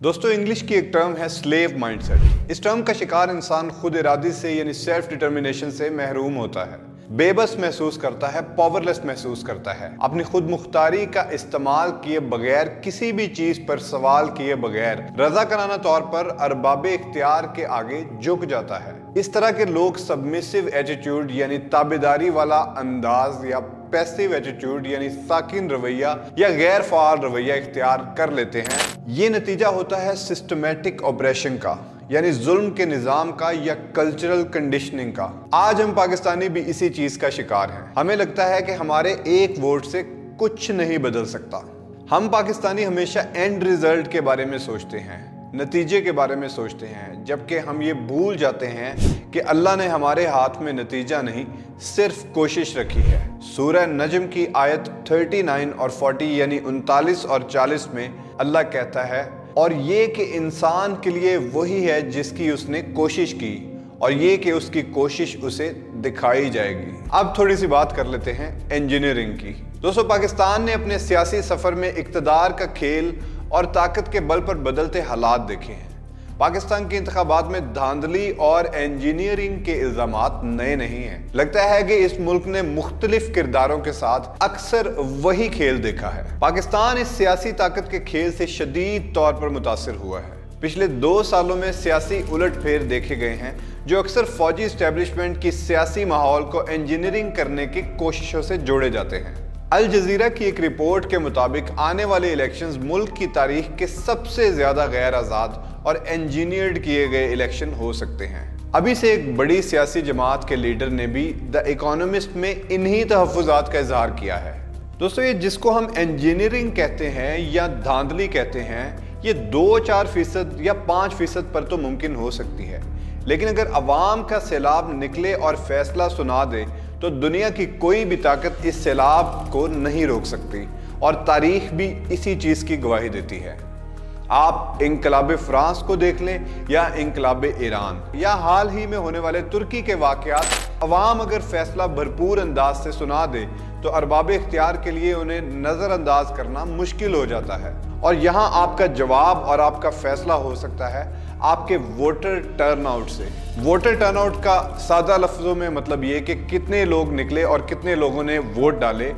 दोस्तों, इंग्लिश की एक टर्म है स्लेव माइंडसेट। इस टर्म का शिकार इंसान खुद इरादी से यानी सेल्फ डिटर्मिनेशन से महरूम होता है, बेबस महसूस करता है, पावरलेस महसूस करता है, अपनी खुद मुख्तारी का इस्तेमाल किए बगैर, किसी भी चीज पर सवाल किए बगैर रजाकाराना तौर पर अरबाबे इख्तियार के आगे झुक जाता है। इस तरह के लोग सबमिसिव एटीट्यूड यानी ताबेदारी वाला अंदाज या पैसिव एटीट्यूड यानी साकिन रवैया या गैर फाल रवैया इख्तियार कर लेते हैं। ये नतीजा होता है सिस्टमैटिक ऑपरेशन का यानी जुल्म के निजाम का या कल्चरल कंडीशनिंग का। आज हम पाकिस्तानी भी इसी चीज का शिकार हैं। हमें लगता है कि हमारे एक वोट से कुछ नहीं बदल सकता। हम पाकिस्तानी हमेशा एंड रिजल्ट के बारे में सोचते हैं, नतीजे के बारे में सोचते हैं, जबकि हम ये भूल जाते हैं कि अल्लाह ने हमारे हाथ में नतीजा नहीं सिर्फ कोशिश रखी है। सूरह नजम की आयत 39 और 40 यानी 39 और 40 में अल्लाह कहता है, और ये कि इंसान के लिए वही है जिसकी उसने कोशिश की और ये कि उसकी कोशिश उसे दिखाई जाएगी। अब थोड़ी सी बात कर लेते हैं इंजीनियरिंग की। दोस्तों, पाकिस्तान ने अपने सियासी सफर में इक्तदार का खेल और ताकत के बल पर बदलते हालात देखे हैं। पाकिस्तान के इंतखाबात में धांधली और इंजीनियरिंग के इल्जामात नए नहीं हैं। लगता है कि इस मुल्क ने मुख्तलिफ किरदारों के साथ अक्सर वही खेल देखा है। पाकिस्तान इस सियासी ताकत के खेल से शदीद तौर पर मुतासिर हुआ है। पिछले 2 सालों में सियासी उलटफेर देखे गए हैं जो अक्सर फौजी इस्टेब्लिशमेंट की सियासी माहौल को इंजीनियरिंग करने की कोशिशों से जोड़े जाते हैं। अल जजीरा की एक रिपोर्ट के मुताबिक आने वाले इलेक्शंस मुल्क की तारीख के सबसे ज्यादा गैर आज़ाद और इंजीनियर्ड किए गए इलेक्शन हो सकते हैं। अभी से एक बड़ी सियासी जमात के लीडर ने भी द इकोनॉमिस्ट में इन्हीं तहफ़्फ़ुज़ात का इजहार किया है। दोस्तों, ये जिसको हम इंजीनियरिंग कहते हैं या धांधली कहते हैं, ये 2-4% या 5% पर तो मुमकिन हो सकती है, लेकिन अगर अवाम का सैलाब निकले और फैसला सुना दे तो दुनिया की कोई भी ताकत इस सैलाब को नहीं रोक सकती, और तारीख भी इसी चीज़ की गवाही देती है। आप इनकलाब फ्रांस को देख लें या इनकलाब ईरान या हाल ही में होने वाले तुर्की के वाक़यात। अवाम अगर फैसला भरपूर अंदाज से सुना दे तो अरबाब इख्तियार के लिए उन्हें नज़रअंदाज करना मुश्किल हो जाता है, और यहाँ आपका जवाब और आपका फैसला हो सकता है आपके वोटर टर्नआउट से। वोटर टर्नआउट का सादा लफ्ज़ों में मतलब ये कि कितने लोग निकले और कितने लोगों ने वोट डाले।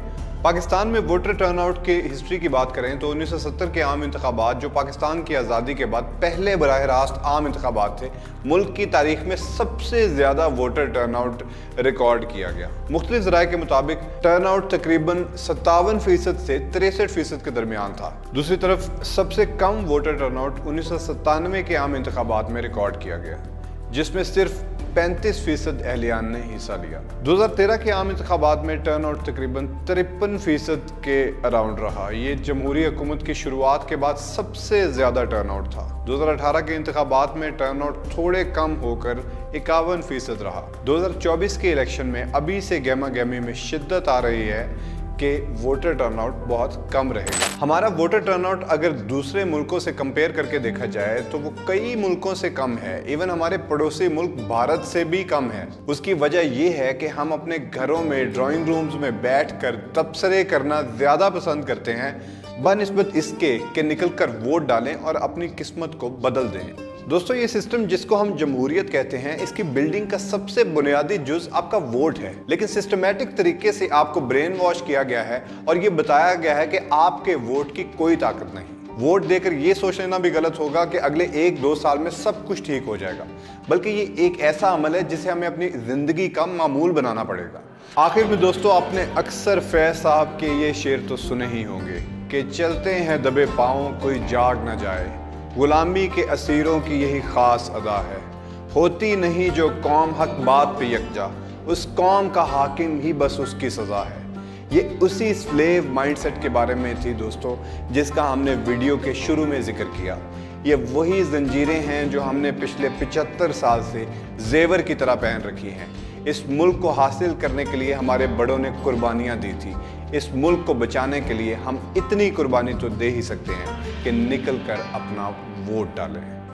पाकिस्तान में वोटर टर्नआउट की हिस्ट्री की बात करें तो 1970 के आम इंतखाबात, जो पाकिस्तान की आज़ादी के बाद पहले बराह रास्त आम इंतखाबात थे, मुल्क की तारीख में सबसे ज़्यादा वोटर टर्नआउट रिकॉर्ड किया गया। मुख्तलिफ ज़राए के मुताबिक टर्नआउट तकरीबन 57% से 63% के दरमियान था। दूसरी तरफ सबसे कम वोटर टर्नआउट 1997 के आम इंतखाबात में रिकॉर्ड किया गया, जिसमें सिर्फ 35% अहलियान ने हिस्सा लिया। 2013 के आम इंतखाबात में टर्नआउट तकरीबन 53% के अराउंड रहा। ये जमहूरी हुकूमत की शुरुआत के बाद सबसे ज़्यादा टर्नआउट था। 2018 के इंतखाबात में टर्नआउट थोड़े कम होकर 51% रहा। 2024 के इलेक्शन में अभी से गहमा गहमी में शिद्दत आ रही है कि वोटर टर्नआउट बहुत कम रहेगा। हमारा वोटर टर्नआउट अगर दूसरे मुल्कों से कंपेयर करके देखा जाए तो वो कई मुल्कों से कम है। इवन हमारे पड़ोसी मुल्क भारत से भी कम है। उसकी वजह ये है कि हम अपने घरों में ड्राइंग रूम्स में बैठकर तबसरे करना ज़्यादा पसंद करते हैं बनिस्बत इसके कि निकल कर वोट डालें और अपनी किस्मत को बदल दें। दोस्तों, ये सिस्टम जिसको हम जमहूरियत कहते हैं, इसकी बिल्डिंग का सबसे बुनियादी जुज आपका वोट है, लेकिन सिस्टमैटिक तरीके से आपको ब्रेन वॉश किया गया है और ये बताया गया है कि आपके वोट की कोई ताकत नहीं। वोट देकर ये सोच लेना भी गलत होगा कि अगले 1-2 साल में सब कुछ ठीक हो जाएगा, बल्कि ये एक ऐसा अमल है जिसे हमें अपनी जिंदगी का मामूल बनाना पड़ेगा। आखिर में दोस्तों, आपने अक्सर फैज साहब के ये शेर तो सुने ही होंगे कि चलते हैं दबे पाँव कोई जाग न जाए, गुलामी के असीरों की यही खास अदा है, होती नहीं जो कौम हक बात पे यकजा, उस कौम का हाकिम ही बस उसकी सज़ा है। ये उसी स्लेव माइंडसेट के बारे में थी दोस्तों, जिसका हमने वीडियो के शुरू में जिक्र किया। ये वही जंजीरें हैं जो हमने पिछले 75 साल से जेवर की तरह पहन रखी हैं। इस मुल्क को हासिल करने के लिए हमारे बड़ों ने कुर्बानियाँ दी थी। इस मुल्क को बचाने के लिए हम इतनी कुर्बानी तो दे ही सकते हैं कि निकल कर अपना वोट डालें।